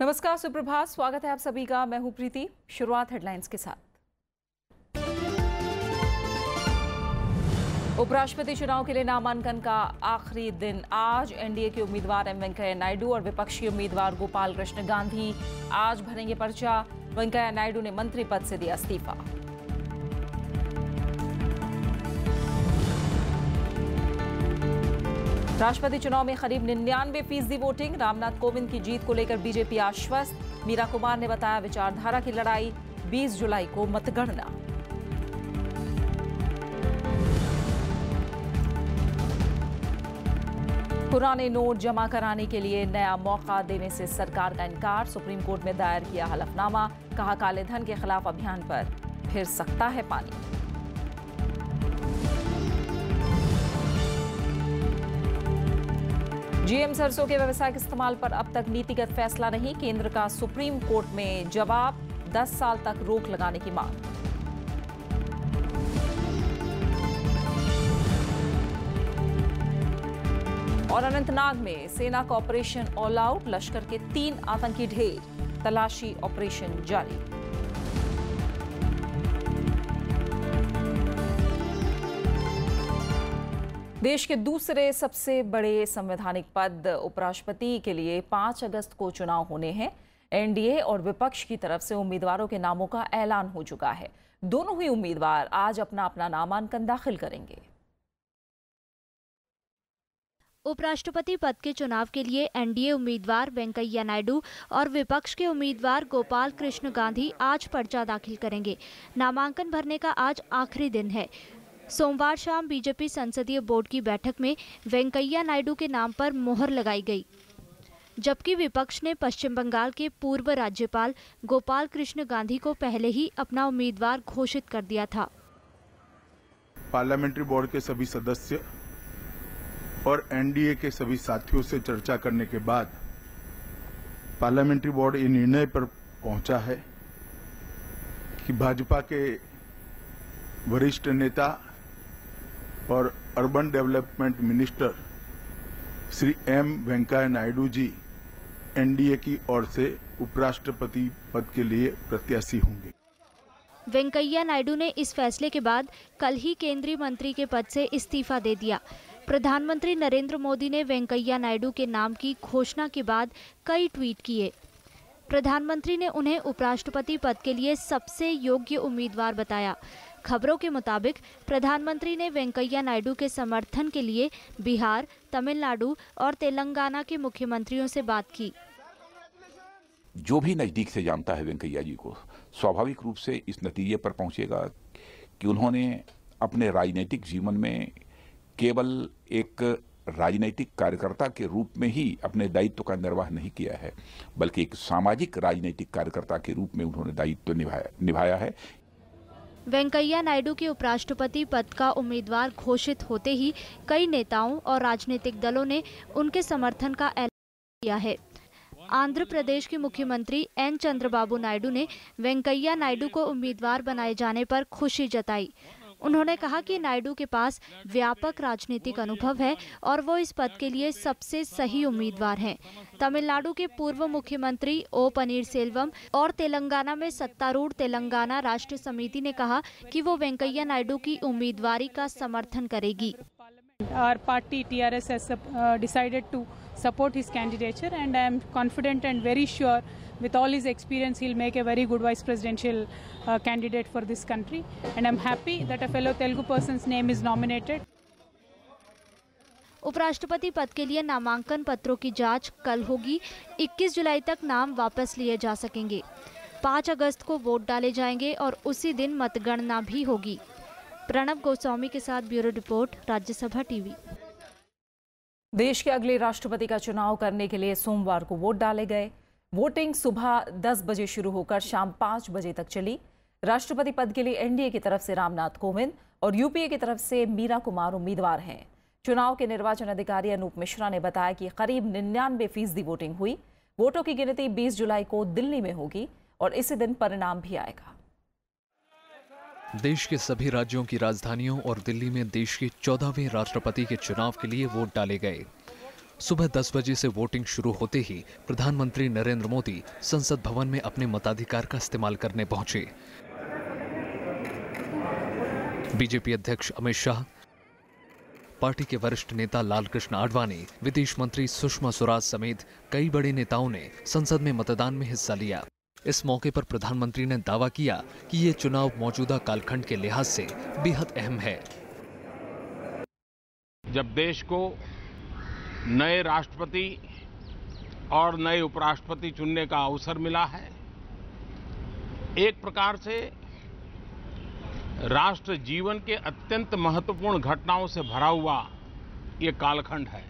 नमस्कार, सुप्रभात। स्वागत है आप सभी का। मैं हूं प्रीति। शुरुआत हेडलाइंस के साथ। उपराष्ट्रपति चुनाव के लिए नामांकन का आखिरी दिन आज। एनडीए के उम्मीदवार एम वेंकैया नायडू और विपक्षी उम्मीदवार गोपाल कृष्ण गांधी आज भरेंगे पर्चा। वेंकैया नायडू ने मंत्री पद से दिया इस्तीफा। राष्ट्रपति चुनाव में करीब 99% वोटिंग। रामनाथ कोविंद की जीत को लेकर बीजेपी आश्वस्त। मीरा कुमार ने बताया, विचारधारा की लड़ाई, 20 जुलाई को मतगणना। पुराने नोट जमा कराने के लिए नया मौका देने से सरकार का इनकार। सुप्रीम कोर्ट में दायर किया हलफनामा। कहा, काले धन के खिलाफ अभियान पर फिर सकता है पानी। जीएम सरसों के व्यावसायिक इस्तेमाल पर अब तक नीतिगत फैसला नहीं। केंद्र का सुप्रीम कोर्ट में जवाब, 10 साल तक रोक लगाने की मांग। और अनंतनाग में सेना का ऑपरेशन ऑल आउट। लश्कर के 3 आतंकी ढेर। तलाशी ऑपरेशन जारी। देश के दूसरे सबसे बड़े संवैधानिक पद उपराष्ट्रपति के लिए 5 अगस्त को चुनाव होने हैं। एनडीए और विपक्ष की तरफ से उम्मीदवारों के नामों का ऐलान हो चुका है। दोनों ही उम्मीदवार आज अपना अपना नामांकन दाखिल करेंगे। उपराष्ट्रपति पद के चुनाव के लिए एनडीए उम्मीदवार वेंकैया नायडू और विपक्ष के उम्मीदवार गोपाल कृष्ण गांधी आज पर्चा दाखिल करेंगे। नामांकन भरने का आज आखिरी दिन है। सोमवार शाम बीजेपी संसदीय बोर्ड की बैठक में वेंकैया नायडू के नाम पर मोहर लगाई गई, जबकि विपक्ष ने पश्चिम बंगाल के पूर्व राज्यपाल गोपाल कृष्ण गांधी को पहले ही अपना उम्मीदवार घोषित कर दिया था। पार्लियामेंट्री बोर्ड के सभी सदस्य और एनडीए के सभी साथियों से चर्चा करने के बाद पार्लियामेंट्री बोर्ड ये निर्णय पर पहुंचा है कि भाजपा के वरिष्ठ नेता और urban development minister Shri M Venkaiah Naidu ji NDA की ओर से उपराष्ट्रपति पद के लिए प्रत्याशी होंगे। वेंकैया नायडू ने इस फैसले के बाद कल ही केंद्रीय मंत्री के पद से इस्तीफा दे दिया। प्रधानमंत्री नरेंद्र मोदी ने वेंकैया नायडू के नाम की घोषणा के बाद कई ट्वीट किए। प्रधानमंत्री ने उन्हें उपराष्ट्रपति पद के लिए सबसे योग्य उम्मीदवार बताया। खबरों के मुताबिक प्रधानमंत्री ने वेंकैया नायडू के समर्थन के लिए बिहार, तमिलनाडु और तेलंगाना के मुख्यमंत्रियों से बात की। जो भी नजदीक से जानता है वेंकैया जी को, स्वाभाविक रूप से इस नतीजे पर पहुंचेगा कि उन्होंने अपने राजनीतिक जीवन में केवल एक राजनीतिक कार्यकर्ता के रूप में ही अपने दायित्व का निर्वाह नहीं किया है, बल्कि एक सामाजिक राजनीतिक कार्यकर्ता के रूप में उन्होंने दायित्व निभाया है। वेंकैया नायडू के उपराष्ट्रपति पद का उम्मीदवार घोषित होते ही कई नेताओं और राजनीतिक दलों ने उनके समर्थन का ऐलान किया है। आंध्र प्रदेश के मुख्यमंत्री एन चंद्रबाबू नायडू ने वेंकैया नायडू को उम्मीदवार बनाए जाने पर खुशी जताई। उन्होंने कहा कि नायडू के पास व्यापक राजनीतिक अनुभव है और वो इस पद के लिए सबसे सही उम्मीदवार हैं। तमिलनाडु के पूर्व मुख्यमंत्री ओ पनीरसेल्वम और तेलंगाना में सत्तारूढ़ तेलंगाना राष्ट्र समिति ने कहा कि वो वेंकैया नायडू की उम्मीदवारी का समर्थन करेगी। Our party TRS has decided to support his candidature, and I am confident and very sure with all his experience he'll make a very good vice presidential candidate for this country, and I'm happy that a fellow Telugu person's name is nominated. उपराष्ट्रपति पद के लिए नामांकन पत्रों की जांच कल होगी। 21 जुलाई तक नाम वापस लिए जा सकेंगे। 5 अगस्त को वोट डाले जाएंगे और उसी दिन मतगणना भी होगी। प्रणव गोस्वामी के साथ ब्यूरो रिपोर्ट, राज्यसभा टीवी। देश के अगले राष्ट्रपति का चुनाव करने के लिए सोमवार को वोट डाले गए। वोटिंग सुबह 10 बजे शुरू होकर शाम 5 बजे तक चली। राष्ट्रपति पद के लिए एनडीए की तरफ से रामनाथ कोविंद और यूपीए की तरफ से मीरा कुमार उम्मीदवार हैं। चुनाव के निर्वाचन अधिकारी अनूप मिश्रा ने बताया कि करीब 99% वोटिंग हुई। वोटों की गिनती 20 जुलाई को दिल्ली में होगी और इसी दिन परिणाम भी आएगा। देश के सभी राज्यों की राजधानियों और दिल्ली में देश के 14वें राष्ट्रपति के चुनाव के लिए वोट डाले गए। सुबह 10 बजे से वोटिंग शुरू होते ही प्रधानमंत्री नरेंद्र मोदी संसद भवन में अपने मताधिकार का इस्तेमाल करने पहुंचे। बीजेपी अध्यक्ष अमित शाह, पार्टी के वरिष्ठ नेता लालकृष्ण आडवाणी, विदेश मंत्री सुषमा स्वराज समेत कई बड़े नेताओं ने संसद में मतदान में हिस्सा लिया। इस मौके पर प्रधानमंत्री ने दावा किया कि ये चुनाव मौजूदा कालखंड के लिहाज से बेहद अहम है। जब देश को नए राष्ट्रपति और नए उपराष्ट्रपति चुनने का अवसर मिला है, एक प्रकार से राष्ट्र जीवन के अत्यंत महत्वपूर्ण घटनाओं से भरा हुआ ये कालखंड है।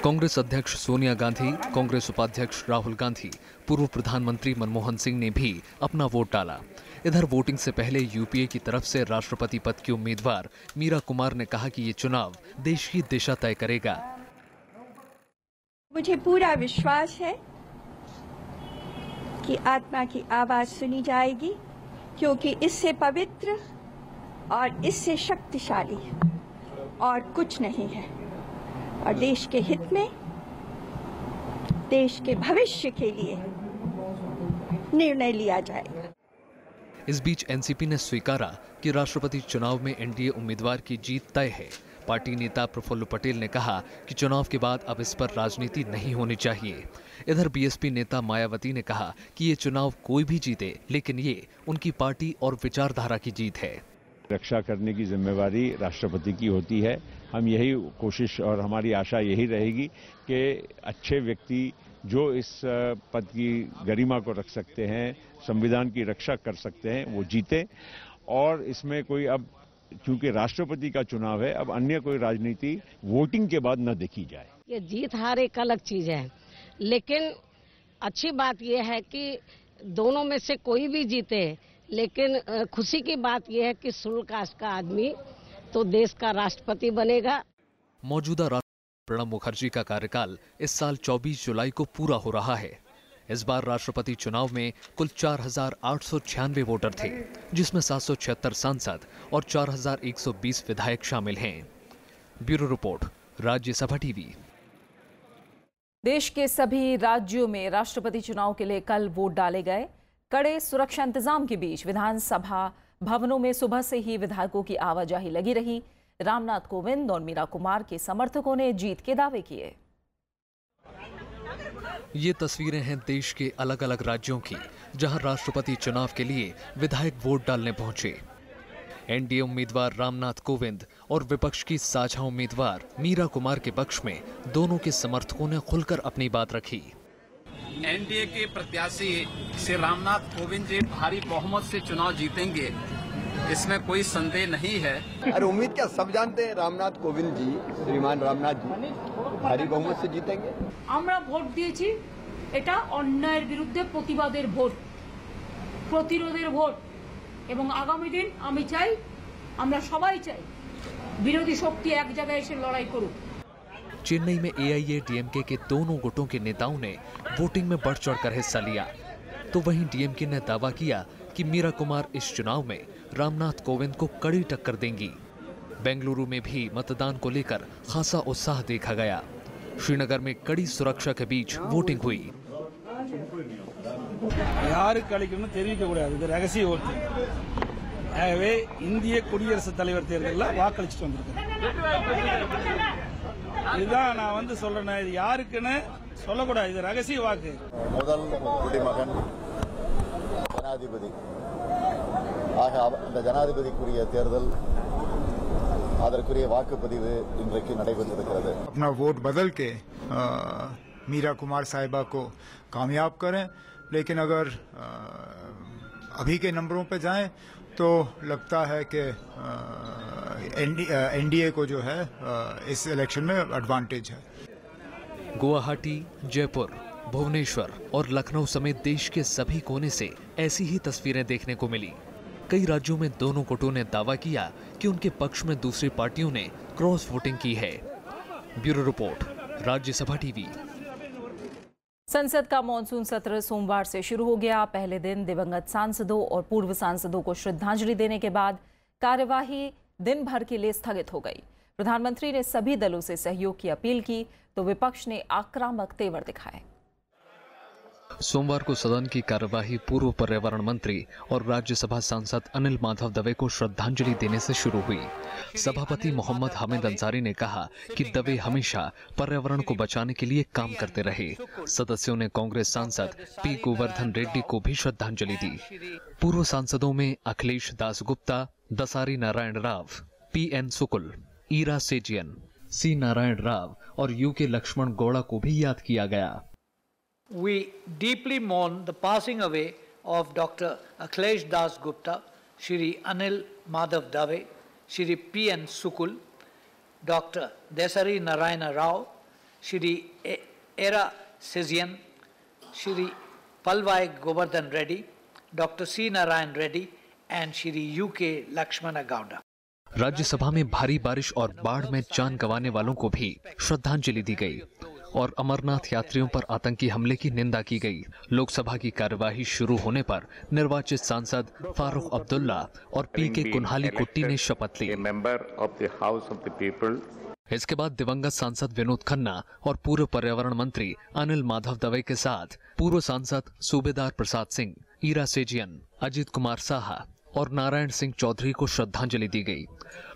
कांग्रेस अध्यक्ष सोनिया गांधी, कांग्रेस उपाध्यक्ष राहुल गांधी, पूर्व प्रधानमंत्री मनमोहन सिंह ने भी अपना वोट डाला। इधर वोटिंग से पहले यूपीए की तरफ से राष्ट्रपति पद की उम्मीदवार मीरा कुमार ने कहा कि ये चुनाव देश की दिशा तय करेगा। मुझे पूरा विश्वास है कि आत्मा की आवाज सुनी जाएगी, क्योंकि इससे पवित्र और इससे शक्तिशाली और कुछ नहीं है, और देश के हित में, देश के भविष्य के लिए निर्णय लिया जाएगा। इस बीच एनसीपी ने स्वीकारा कि राष्ट्रपति चुनाव में एनडीए उम्मीदवार की जीत तय है। पार्टी नेता प्रफुल्ल पटेल ने कहा कि चुनाव के बाद अब इस पर राजनीति नहीं होनी चाहिए। इधर बीएसपी नेता मायावती ने कहा कि ये चुनाव कोई भी जीते, लेकिन ये उनकी पार्टी और विचारधारा की जीत है। रक्षा करने की जिम्मेवारी राष्ट्रपति की होती है। हम यही कोशिश और हमारी आशा यही रहेगी कि अच्छे व्यक्ति जो इस पद की गरिमा को रख सकते हैं, संविधान की रक्षा कर सकते हैं, वो जीते। और इसमें कोई अब क्योंकि राष्ट्रपति का चुनाव है, अब अन्य कोई राजनीति वोटिंग के बाद न देखी जाए। ये जीत हार एक अलग चीज है, लेकिन अच्छी बात यह है कि दोनों में से कोई भी जीते, लेकिन खुशी की बात यह है कि शुल्क कास्ट का आदमी तो देश का राष्ट्रपति बनेगा। मौजूदा राष्ट्रपति प्रणब मुखर्जी का कार्यकाल इस साल 24 जुलाई को पूरा हो रहा है। इस बार राष्ट्रपति चुनाव में कुल 4,896 वोटर थे, जिसमें 776 सांसद और 4,120 विधायक शामिल हैं। Bureau report, Rajya Sabha TV. देश के सभी राज्यों में राष्ट्रपति चुनाव के लिए कल वोट डाले गए। कड़े सुरक्षा इंतजाम के बीच विधानसभा भवनों में सुबह से ही विधायकों की आवाजाही लगी रही। रामनाथ कोविंद और मीरा कुमार के समर्थकों ने जीत के दावे किए। ये तस्वीरें हैं देश के अलग अलग राज्यों की, जहां राष्ट्रपति चुनाव के लिए विधायक वोट डालने पहुंचे। एनडीए उम्मीदवार रामनाथ कोविंद और विपक्ष की साझा उम्मीदवार मीरा कुमार के पक्ष में दोनों के समर्थकों ने खुलकर अपनी बात रखी। एनडीए के प्रत्याशी श्री रामनाथ कोविंद जी भारी बहुमत से चुनाव जीतेंगे, इसमें कोई संदेह नहीं है। अरे उम्मीद क्या, सब जानते हैं रामनाथ कोविंद जी, श्रीमान रामनाथ जी भारी बहुमत से जीतेंगे। আমরা ভোট দিয়েছি, এটা অন্যায়ের বিরুদ্ধে প্রতিবাদের ভোট, প্রতিরোধের ভোট, এবং আগামী দিন আমি চাই, আমরা সবাই চাই বিরোধী শক্তি এক জায়গায় এসে লড়াই করুক। चेन्नई में एआईएडीएमके के दोनों गुटों के नेताओं ने वोटिंग में बढ़ चढ़कर हिस्सा लिया, तो वहीं डीएमके ने दावा किया कि मीरा कुमार इस चुनाव में रामनाथ कोविंद को कड़ी टक्कर देंगी। बेंगलुरु में भी मतदान को लेकर खासा उत्साह देखा गया। श्रीनगर में कड़ी सुरक्षा के बीच वोटिंग हुई। இந்திய குடியரசுத் தலைவர் தேர்தலில் வாக்களிச்சுட்டு வந்திருக்கேன். இதுதான் நான் வந்து சொல்றேன், இது யாருக்குன்னு சொல்லக்கூடாது, இது ரகசிய வாக்கு. முதல் குடிமகன் ஜனாதிபதி ஆக அந்த ஜனாதிபதிக்குரிய தேர்தல், அதற்குரிய வாக்குப்பதிவு இன்றைக்கு நடைபெற்றிருக்கிறது. अपना वोट बदल के मीरा कुमार साहिबा को कामयाब करें, लेकिन अगर अभी के नंबरों पे जाएं तो लगता है कि एनडीए को जो है इस इलेक्शन में एडवांटेज है। गुवाहाटी, जयपुर, भुवनेश्वर और लखनऊ समेत देश के सभी कोने से ऐसी ही तस्वीरें देखने को मिली। कई राज्यों में दोनों गुटों ने दावा किया कि उनके पक्ष में दूसरी पार्टियों ने क्रॉस वोटिंग की है। Bureau report, Rajya Sabha TV. संसद का मॉनसून सत्र सोमवार से शुरू हो गया। पहले दिन दिवंगत सांसदों और पूर्व सांसदों को श्रद्धांजलि देने के बाद कार्यवाही दिन भर के लिए स्थगित हो गई। प्रधानमंत्री ने सभी दलों से सहयोग की अपील की तो विपक्ष ने आक्रामक तेवर दिखाए। सोमवार को सदन की कार्यवाही पूर्व पर्यावरण मंत्री और राज्यसभा सांसद अनिल माधव दवे को श्रद्धांजलि देने से शुरू हुई। सभापति मोहम्मद हामिद अंसारी ने कहा कि दवे हमेशा पर्यावरण को बचाने के लिए काम करते रहे। सदस्यों ने कांग्रेस सांसद पी गोवर्धन रेड्डी को भी श्रद्धांजलि दी। पूर्व सांसदों में अखिलेश दासगुप्ता, दसारी नारायण राव, PN सुकुल, ईरा सेजियन, C नारायण राव और UK लक्ष्मण गौड़ा को भी याद किया गया। We deeply mourn the passing away of Dr. Akhilesh Das Gupta, Shri Anil Madhav Dave, Shri PN Sukul, Dr. Desari Narayana Rao, Shri Era Sezian, Shri Palvai Govardhan Reddy, Dr. C Narayan Reddy and Shri UK Lakshmana Gowda। Rajya Sabha में भारी बारिश और बाढ़ में जान गंवाने वालों को भी श्रद्धांजलि दी गई और अमरनाथ यात्रियों पर आतंकी हमले की निंदा की गई। लोकसभा की कार्यवाही शुरू होने पर निर्वाचित सांसद फारूक अब्दुल्ला और PK कुन्हाली कुट्टी ने शपथ ली। इसके बाद दिवंगत सांसद विनोद खन्ना और पूर्व पर्यावरण मंत्री अनिल माधव दवे के साथ पूर्व सांसद सूबेदार प्रसाद सिंह, ईरा सेजियन, अजीत कुमार साहा और नारायण सिंह चौधरी को श्रद्धांजलि दी गई।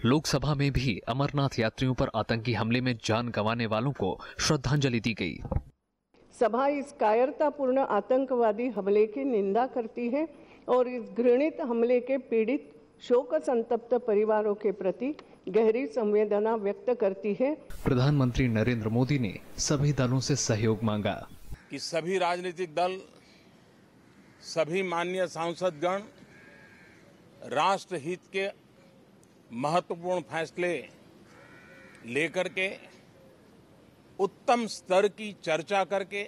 लोकसभा में भी अमरनाथ यात्रियों पर आतंकी हमले में जान गंवाने वालों को श्रद्धांजलि दी गई। सभा इस कायरतापूर्ण आतंकवादी हमले की निंदा करती है और इस घृणित हमले के पीड़ित शोक संतप्त परिवारों के प्रति गहरी संवेदना व्यक्त करती है। प्रधानमंत्री नरेंद्र मोदी ने सभी दलों से सहयोग मांगा कि सभी राजनीतिक दल, सभी माननीय सांसदगण राष्ट्र हित के महत्वपूर्ण फैसले लेकर के उत्तम स्तर की चर्चा करके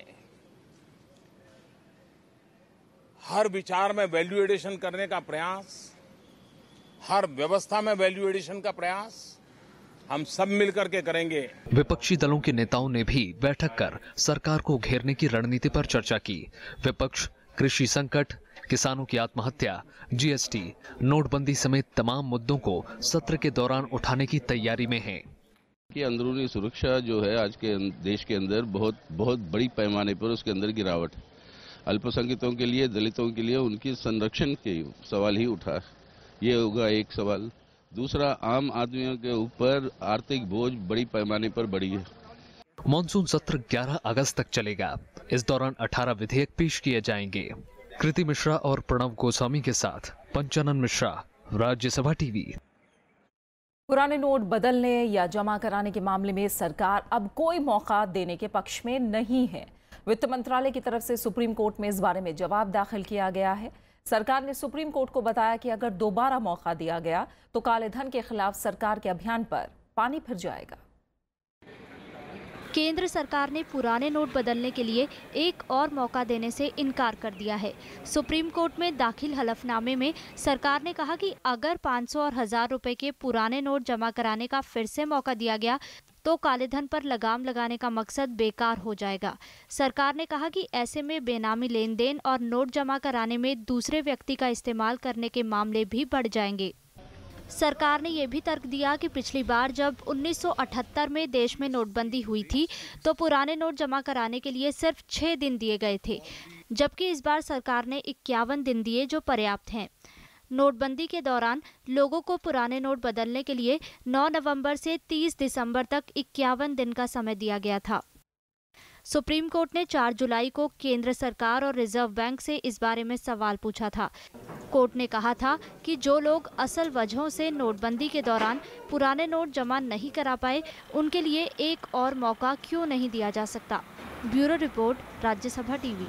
हर विचार में वैल्यू एडिशन करने का प्रयास, हर व्यवस्था में वैल्यू एडिशन का प्रयास हम सब मिलकर के करेंगे। विपक्षी दलों के नेताओं ने भी बैठक कर सरकार को घेरने की रणनीति पर चर्चा की। विपक्ष कृषि संकट, किसानों की आत्महत्या, GST, नोटबंदी समेत तमाम मुद्दों को सत्र के दौरान उठाने की तैयारी में है। कि अंदरूनी सुरक्षा जो है आज के देश के अंदर बहुत बड़ी पैमाने पर उसके अंदर गिरावट है। अल्पसंख्यकों के लिए, दलितों के लिए उनकी संरक्षण के सवाल ही उठा, ये होगा एक सवाल। दूसरा, आम आदमियों के ऊपर आर्थिक बोझ बड़ी पैमाने पर बढ़ी है। मॉनसून सत्र 11 अगस्त तक चलेगा। इस दौरान 18 विधेयक पेश किए जाएंगे। कृति मिश्रा और प्रणव गोस्वामी के साथ पंचानन मिश्रा, राज्यसभा टीवी। पुराने नोट बदलने या जमा कराने के मामले में सरकार अब कोई मौका देने के पक्ष में नहीं है। वित्त मंत्रालय की तरफ से सुप्रीम कोर्ट में इस बारे में जवाब दाखिल किया गया है। सरकार ने सुप्रीम कोर्ट को बताया कि अगर दोबारा मौका दिया गया तो काले धन के खिलाफ सरकार के अभियान पर पानी फिर जाएगा। केंद्र सरकार ने पुराने नोट बदलने के लिए एक और मौका देने से इनकार कर दिया है। सुप्रीम कोर्ट में दाखिल हलफनामे में सरकार ने कहा कि अगर 500 और 1000 रुपए के पुराने नोट जमा कराने का फिर से मौका दिया गया तो कालेधन पर लगाम लगाने का मकसद बेकार हो जाएगा। सरकार ने कहा कि ऐसे में बेनामी लेन देन और नोट जमा कराने में दूसरे व्यक्ति का इस्तेमाल करने के मामले भी बढ़ जाएंगे। सरकार ने यह भी तर्क दिया कि पिछली बार जब 1978 में देश में नोटबंदी हुई थी तो पुराने नोट जमा कराने के लिए सिर्फ 6 दिन दिए गए थे, जबकि इस बार सरकार ने 51 दिन दिए जो पर्याप्त हैं। नोटबंदी के दौरान लोगों को पुराने नोट बदलने के लिए 9 नवंबर से 30 दिसंबर तक 51 दिन का समय दिया गया था। सुप्रीम कोर्ट ने 4 जुलाई को केंद्र सरकार और रिजर्व बैंक से इस बारे में सवाल पूछा था। कोर्ट ने कहा था कि जो लोग असल वजहों से नोटबंदी के दौरान पुराने नोट जमा नहीं करा पाए, उनके लिए एक और मौका क्यों नहीं दिया जा सकता। Bureau report, Rajya Sabha TV.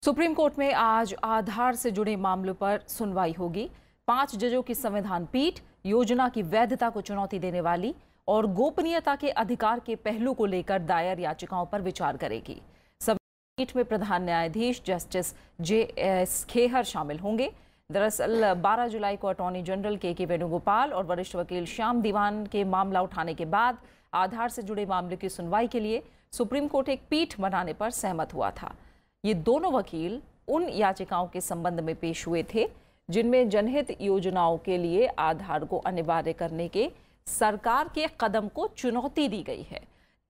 Supreme court में आज आधार से जुड़े मामलों पर सुनवाई होगी। 5 जजों की संविधान पीठ योजना की वैधता को चुनौती देने वाली और गोपनीयता के अधिकार के पहलू को लेकर दायर याचिकाओं पर विचार करेगी। संविधान पीठ में प्रधान न्यायाधीश जस्टिस JS खेहर शामिल होंगे। दरअसल 12 जुलाई को अटॉर्नी जनरल KK वेणुगोपाल और वरिष्ठ वकील श्याम दीवान के मामला उठाने के बाद आधार से जुड़े मामले की सुनवाई के लिए सुप्रीम कोर्ट एक पीठ बनाने पर सहमत हुआ था। ये दोनों वकील उन याचिकाओं के संबंध में पेश हुए थे जिनमें जनहित योजनाओं के लिए आधार को अनिवार्य करने के सरकार के कदम को चुनौती दी गई है।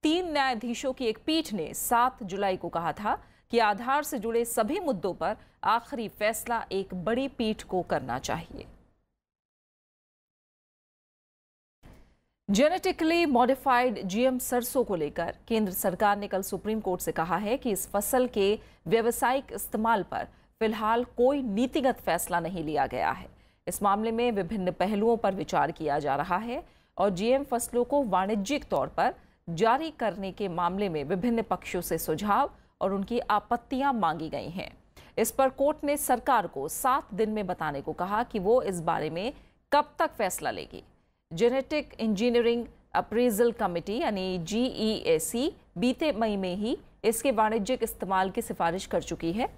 3 न्यायाधीशों की एक पीठ ने 7 जुलाई को कहा था कि आधार से जुड़े सभी मुद्दों पर आखिरी फैसला एक बड़ी पीठ को करना चाहिए। जेनेटिकली मॉडिफाइड जीएम सरसों को लेकर केंद्र सरकार ने कल सुप्रीम कोर्ट से कहा है कि इस फसल के व्यावसायिक इस्तेमाल पर फिलहाल कोई नीतिगत फैसला नहीं लिया गया है। इस मामले में विभिन्न पहलुओं पर विचार किया जा रहा है और जीएम फसलों को वाणिज्यिक तौर पर जारी करने के मामले में विभिन्न पक्षों से सुझाव और उनकी आपत्तियां मांगी गई हैं। इस पर कोर्ट ने सरकार को 7 दिन में बताने को कहा कि वो इस बारे में कब तक फैसला लेगी। जेनेटिक इंजीनियरिंग अप्रेजल कमेटी यानी GEAC बीते मई में ही इसके वाणिज्यिक इस्तेमाल की सिफारिश कर चुकी है।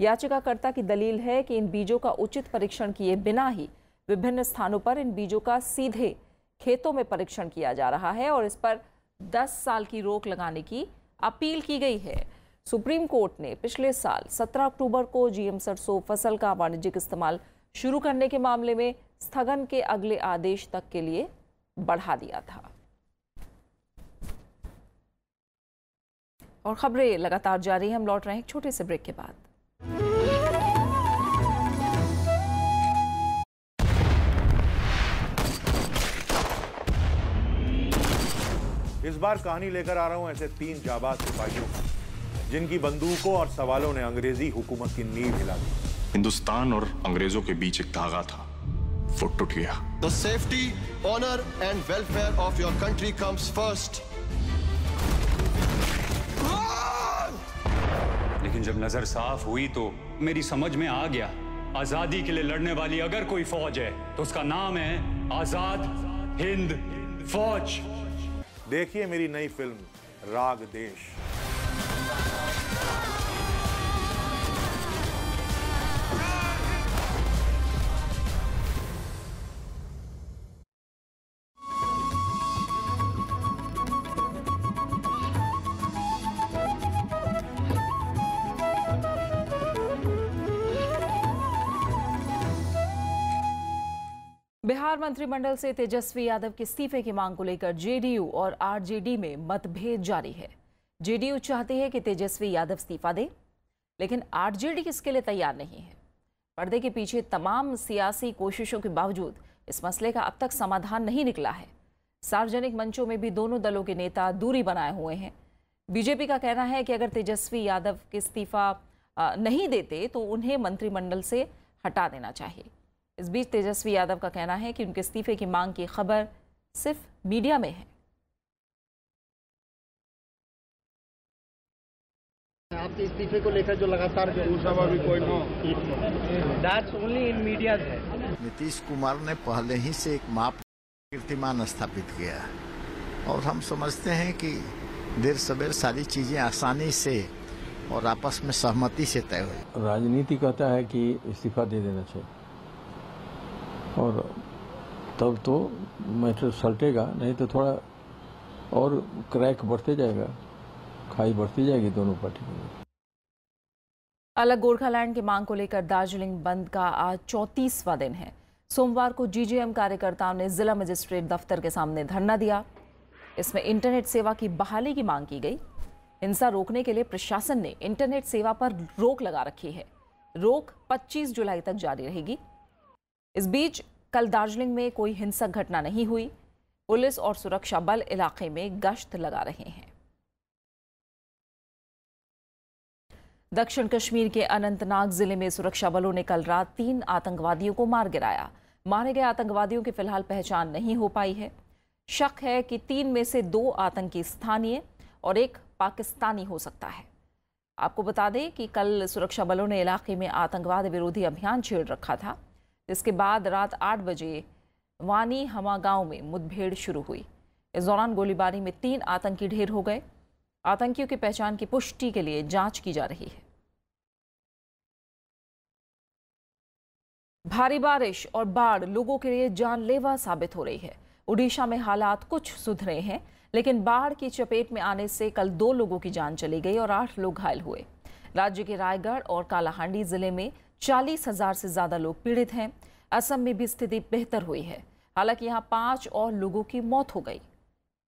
याचिकाकर्ता की दलील है कि इन बीजों का उचित परीक्षण किए बिना ही विभिन्न स्थानों पर इन बीजों का सीधे खेतों में परीक्षण किया जा रहा है और इस पर 10 साल की रोक लगाने की अपील की गई है। सुप्रीम कोर्ट ने पिछले साल 17 अक्टूबर को जीएम सरसों फसल का वाणिज्यिक इस्तेमाल शुरू करने के मामले में स्थगन के अगले आदेश तक के लिए बढ़ा दिया था। और खबरें लगातार जारी हैं। हम लौट रहे हैं एक छोटे से ब्रेक के बाद। इस बार कहानी लेकर आ रहा हूं ऐसे 3 जाबाज सिपाहियों जिनकी बंदूकों और सवालों ने अंग्रेजी हुकूमत की नींव हिला दी। हिंदुस्तान और अंग्रेजों के बीच एक धागा था, वो टूट गया। The safety, honor and welfare of your country comes first. लेकिन जब नजर साफ हुई तो मेरी समझ में आ गया, आजादी के लिए लड़ने वाली अगर कोई फौज है तो उसका नाम है आजाद हिंद फौज। देखिए मेरी नई फिल्म राग देश। बिहार मंत्रिमंडल से तेजस्वी यादव के इस्तीफे की मांग को लेकर जेडीयू और आरजेडी में मतभेद जारी है। जेडीयू चाहती है कि तेजस्वी यादव इस्तीफा दे, लेकिन आरजेडी इसके लिए तैयार नहीं है। पर्दे के पीछे तमाम सियासी कोशिशों के बावजूद इस मसले का अब तक समाधान नहीं निकला है। सार्वजनिक मंचों में भी दोनों दलों के नेता दूरी बनाए हुए हैं। बीजेपी का कहना है कि अगर तेजस्वी यादव के इस्तीफा नहीं देते तो उन्हें मंत्रिमंडल से हटा देना चाहिए। इस बीच तेजस्वी यादव का कहना है कि उनके इस्तीफे की मांग की खबर सिर्फ मीडिया में है। आपके इस्तीफे को लेकर जो लगातार मीडिया है। नीतीश कुमार ने पहले ही से एक माप कीर्तिमान स्थापित किया और हम समझते हैं कि देर सवेर सारी चीजें आसानी से और आपस में सहमति से तय हुई। राजनीति कहता है कि इस्तीफा दे देना चाहिए और तब तो मैटर सलटेगा, नहीं तो थोड़ा और क्रैक बढ़ते जाएगा, खाई बढ़ती जाएगी दोनों पार्टी में। अलग गोरखालैंड की मांग को लेकर दार्जिलिंग बंद का आज 34वां दिन है। सोमवार को जीजेएम कार्यकर्ताओं ने जिला मजिस्ट्रेट दफ्तर के सामने धरना दिया। इसमें इंटरनेट सेवा की बहाली की मांग की गई। हिंसा रोकने के लिए प्रशासन ने इंटरनेट सेवा पर रोक लगा रखी है। रोक 25 जुलाई तक जारी रहेगी। इस बीच कल दार्जिलिंग में कोई हिंसक घटना नहीं हुई। पुलिस और सुरक्षा बल इलाके में गश्त लगा रहे हैं। दक्षिण कश्मीर के अनंतनाग जिले में सुरक्षा बलों ने कल रात 3 आतंकवादियों को मार गिराया। मारे गए आतंकवादियों की फिलहाल पहचान नहीं हो पाई है। शक है कि 3 में से 2 आतंकी स्थानीय और 1 पाकिस्तानी हो सकता है। आपको बता दें कि कल सुरक्षा बलों ने इलाके में आतंकवाद विरोधी अभियान छेड़ रखा था, जिसके बाद रात 8 बजे वानी हमा गांव में मुठभेड़ शुरू हुई। इस दौरान गोलीबारी में 3 आतंकी ढेर हो गए। आतंकियों की पहचान की पुष्टि के लिए जांच की जा रही है। भारी बारिश और बाढ़ लोगों के लिए जानलेवा साबित हो रही है। ओडिशा में हालात कुछ सुधरे हैं, लेकिन बाढ़ की चपेट में आने से कल 2 लोगों की जान चली गई और 8 लोग घायल हुए। राज्य के रायगढ़ और कालाहांडी जिले में 40,000 से ज्यादा लोग पीड़ित हैं। असम में भी स्थिति बेहतर हुई है। हालांकि यहाँ 5 और लोगों की मौत हो गई।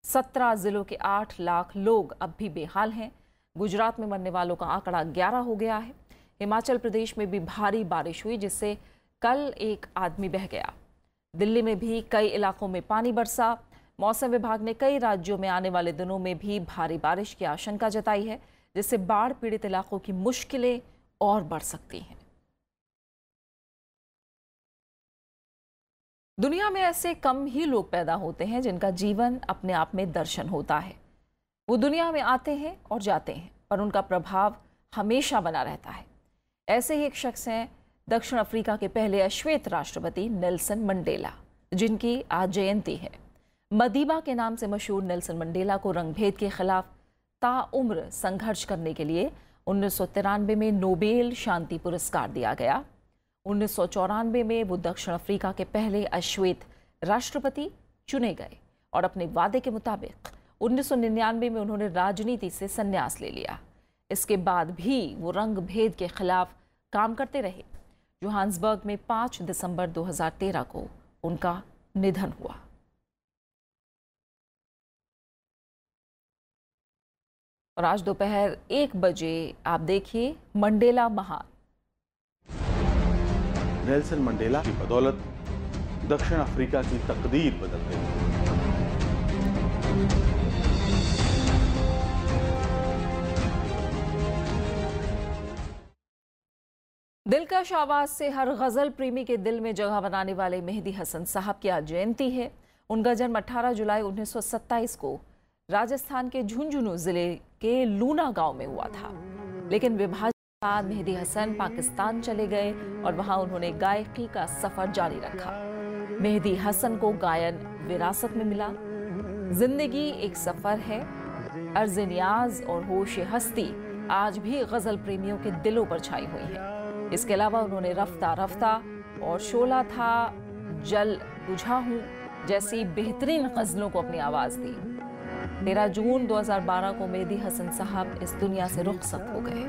17 जिलों के 8 लाख लोग अब भी बेहाल हैं। गुजरात में मरने वालों का आंकड़ा 11 हो गया है। हिमाचल प्रदेश में भी भारी बारिश हुई, जिससे कल एक आदमी बह गया। दिल्ली में भी कई इलाकों में पानी बरसा। मौसम विभाग ने कई राज्यों में आने वाले दिनों में भी भारी बारिश की आशंका जताई है, जिससे बाढ़ पीड़ित इलाकों की मुश्किलें और बढ़ सकती हैं। दुनिया में ऐसे कम ही लोग पैदा होते हैं जिनका जीवन अपने आप में दर्शन होता है। वो दुनिया में आते हैं और जाते हैं, पर उनका प्रभाव हमेशा बना रहता है। ऐसे ही एक शख्स हैं दक्षिण अफ्रीका के पहले अश्वेत राष्ट्रपति नेल्सन मंडेला, जिनकी आज जयंती है। मदीबा के नाम से मशहूर नेल्सन मंडेला को रंगभेद के खिलाफ ताउम्र संघर्ष करने के लिए 1993 में नोबेल शांति पुरस्कार दिया गया। 1994 में वो दक्षिण अफ्रीका के पहले अश्वेत राष्ट्रपति चुने गए और अपने वादे के मुताबिक 1999 में उन्होंने राजनीति से संन्यास ले लिया। इसके बाद भी वो रंग भेद के खिलाफ काम करते रहे। जोहान्सबर्ग में 5 दिसंबर 2013 को उनका निधन हुआ। और आज दोपहर 1 बजे आप देखिए मंडेला महान। नेल्सन मंडेला की बदौलत दक्षिण अफ्रीका की तकदीर बदल गई। दिलकश आवाज से हर गजल प्रेमी के दिल में जगह बनाने वाले मेहदी हसन साहब की आज जयंती है। उनका जन्म 18 जुलाई 1927 को राजस्थान के झुंझुनू जिले के लूना गांव में हुआ था, लेकिन विभाजन के बाद मेहदी हसन पाकिस्तान चले गए और वहां उन्होंने गायकी का सफर जारी रखा। मेहदी हसन को गायन विरासत में मिला। जिंदगी एक सफर है, अर्ज़ नियाज और होश हस्ती आज भी गजल प्रेमियों के दिलों पर छाई हुई है। इसके अलावा उन्होंने रफ्ता रफ्ता और शोला था, जल बुझा हूं जैसी बेहतरीन गजलों को अपनी आवाज दी। 13 जून 2012 को मेहदी हसन साहब इस दुनिया से रुखसत हो गए।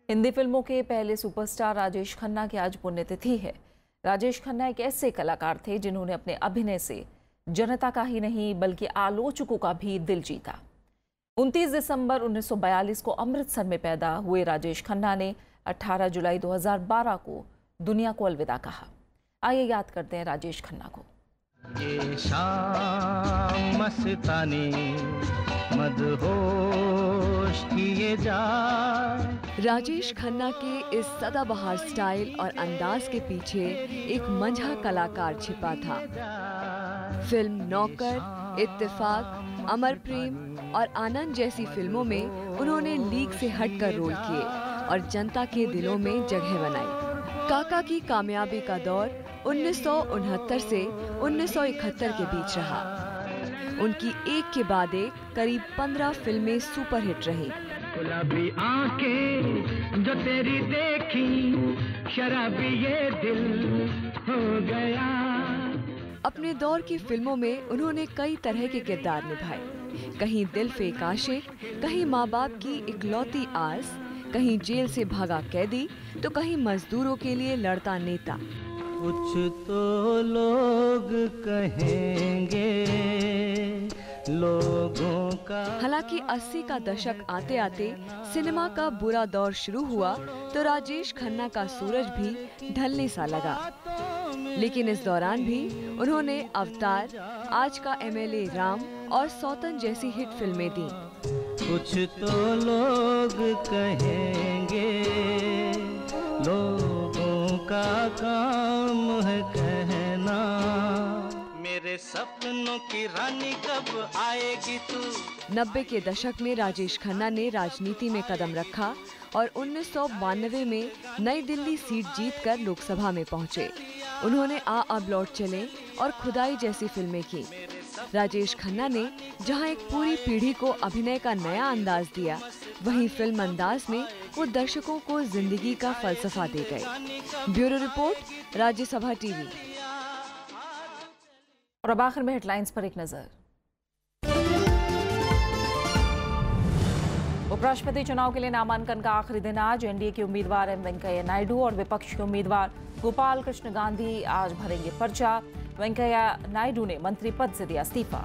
हिंदी फिल्मों के पहले सुपरस्टार राजेश खन्ना की आज पुण्यतिथि है। राजेश खन्ना एक ऐसे कलाकार थे जिन्होंने अपने अभिनय से जनता का ही नहीं बल्कि आलोचकों का भी दिल जीता। 29 दिसंबर 1942 को अमृतसर में पैदा हुए राजेश खन्ना ने 18 जुलाई 2012 को दुनिया को अलविदा कहा। आइए याद करते हैं राजेश खन्ना को। ये शाम मस्तानी मदहोश किए जा। राजेश खन्ना के इस सदाबहार स्टाइल और अंदाज के पीछे एक मंझा कलाकार छिपा था। फिल्म नौकर, इत्तेफाक, अमर प्रेम और आनंद जैसी फिल्मों में उन्होंने लीग से हटकर रोल किए और जनता के दिलों में जगह बनाई। काका की कामयाबी का दौर 1969 से 1971 के बीच रहा। उनकी एक के बाद एक करीब 15 फिल्में सुपरहिट रहीं। गुलाबी आंखें जो तेरी देखी, शराबी ये दिल हो गया। अपने दौर की फिल्मों में उन्होंने कई तरह के किरदार निभाए। कहीं दिल फेक आशिक, कहीं माँ बाप की इकलौती आस, कहीं जेल से भागा कैदी, तो कहीं मजदूरों के लिए लड़ता नेता। कुछ तो लोग कहेंगे लोगों का। हालांकि 80 का दशक आते आते सिनेमा का बुरा दौर शुरू हुआ तो राजेश खन्ना का सूरज भी ढलने सा लगा। लेकिन इस दौरान भी उन्होंने अवतार, आज का एमएलए राम और सौतन जैसी हिट फिल्में दी। कुछ तो लोग कहेंगे लोगों का काम है कहना, मेरे सपनों की रानी कब आएगी तू। 90 के दशक में राजेश खन्ना ने राजनीति में कदम रखा और 1992 में नई दिल्ली सीट जीतकर लोकसभा में पहुंचे। उन्होंने आ अब लौट चले और खुदाई जैसी फिल्में की। राजेश खन्ना ने जहां एक पूरी पीढ़ी को अभिनय का नया अंदाज दिया, वहीं फिल्म अंदाज में वो दर्शकों को जिंदगी का फलसफा दे गए। Bureau report, Rajya Sabha TV. और अब आखिर में हेडलाइंस पर एक नजर। उपराष्ट्रपति चुनाव के लिए नामांकन का आखिरी दिन आज। एनडीए के उम्मीदवार एम वेंकैया नायडू और विपक्ष के उम्मीदवार गोपाल कृष्ण गांधी आज भरेंगे पर्चा। वेंकैया नायडू ने मंत्री पद से दिया इस्तीफा।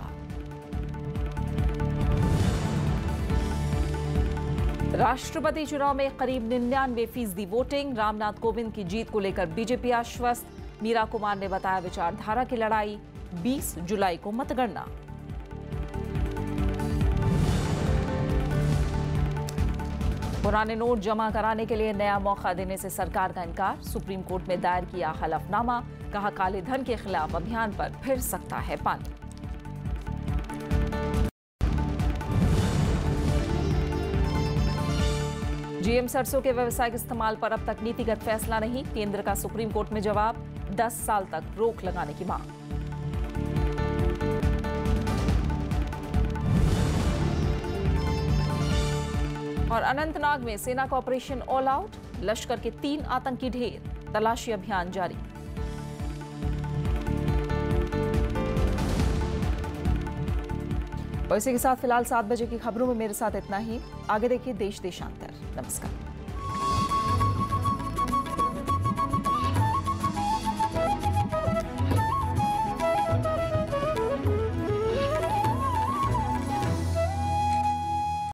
राष्ट्रपति चुनाव में करीब 99% वोटिंग। रामनाथ कोविंद की जीत को लेकर बीजेपी आश्वस्त। मीरा कुमार ने बताया विचारधारा की लड़ाई, 20 जुलाई को मतगणना। पुराने नोट जमा कराने के लिए नया मौका देने से सरकार का इनकार। सुप्रीम कोर्ट में दायर किया हलफनामा, कहा काले धन के खिलाफ अभियान पर फिर सकता है पानी। जीएम सरसों के व्यावसायिक इस्तेमाल पर अब तक नीतिगत फैसला नहीं। केंद्र का सुप्रीम कोर्ट में जवाब, 10 साल तक रोक लगाने की मांग। और अनंतनाग में सेना का ऑपरेशन ऑल आउट। लश्कर के 3 आतंकी ढेर, तलाशी अभियान जारी। और इसी के साथ फिलहाल 7 बजे की खबरों में मेरे साथ इतना ही। आगे देखिए देश देशांतर। नमस्कार।